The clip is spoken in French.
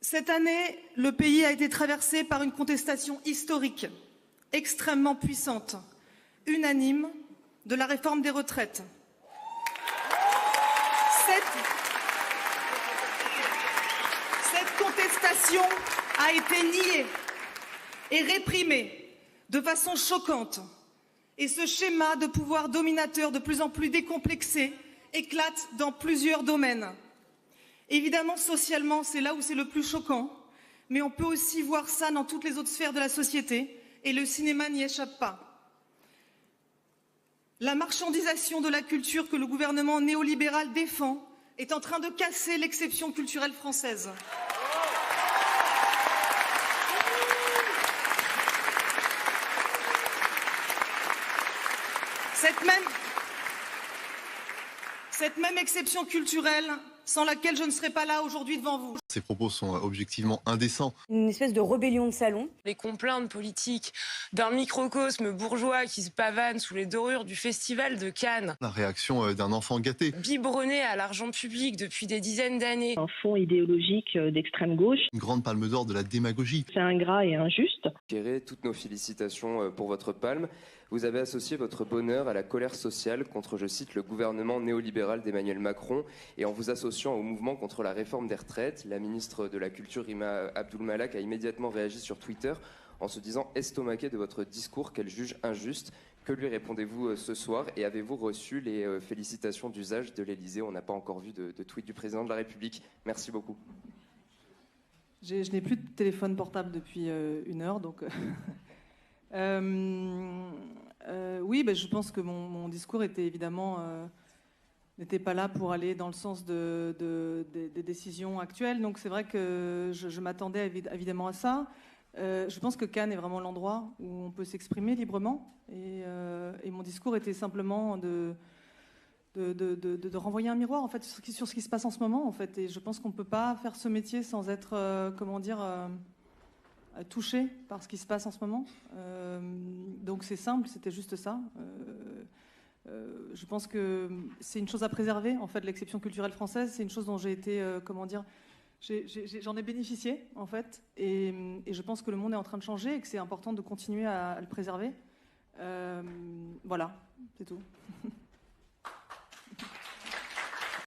Cette année, le pays a été traversé par une contestation historique, extrêmement puissante, unanime, de la réforme des retraites. Cette contestation a été niée et réprimée de façon choquante. Et ce schéma de pouvoir dominateur de plus en plus décomplexé éclate dans plusieurs domaines. Évidemment, socialement, c'est là où c'est le plus choquant, mais on peut aussi voir ça dans toutes les autres sphères de la société, et le cinéma n'y échappe pas. La marchandisation de la culture que le gouvernement néolibéral défend est en train de casser l'exception culturelle française. Cette même exception culturelle sans laquelle je ne serais pas là aujourd'hui devant vous. Ces propos sont objectivement indécents. Une espèce de rébellion de salon. Les complaintes politiques d'un microcosme bourgeois qui se pavane sous les dorures du festival de Cannes. La réaction d'un enfant gâté. Biberonné à l'argent public depuis des dizaines d'années. Un fond idéologique d'extrême gauche. Une grande palme d'or de la démagogie. C'est ingrat et injuste. Toutes nos félicitations pour votre palme. Vous avez associé votre bonheur à la colère sociale contre, je cite, le gouvernement néolibéral d'Emmanuel Macron et en vous associant au mouvement contre la réforme des retraites. La ministre de la Culture, Rima Abdul-Malak, a immédiatement réagi sur Twitter en se disant estomaquée de votre discours qu'elle juge injuste. Que lui répondez-vous ce soir et avez-vous reçu les félicitations d'usage de l'Élysée? On n'a pas encore vu de tweet du président de la République. Merci beaucoup. Je n'ai plus de téléphone portable depuis 1 heure, donc... oui, je pense que mon discours était évidemment n'était pas là pour aller dans le sens des décisions actuelles. Donc c'est vrai que je m'attendais évidemment à ça. Je pense que Cannes est vraiment l'endroit où on peut s'exprimer librement. Et mon discours était simplement de renvoyer un miroir en fait sur ce qui se passe en ce moment en fait. Et je pense qu'on ne peut pas faire ce métier sans être touché par ce qui se passe en ce moment. Donc c'est simple, c'était juste ça. Je pense que c'est une chose à préserver, en fait, l'exception culturelle française. C'est une chose dont j'ai été, j'en ai bénéficié, en fait. Et je pense que le monde est en train de changer et que c'est important de continuer à le préserver. Voilà, c'est tout.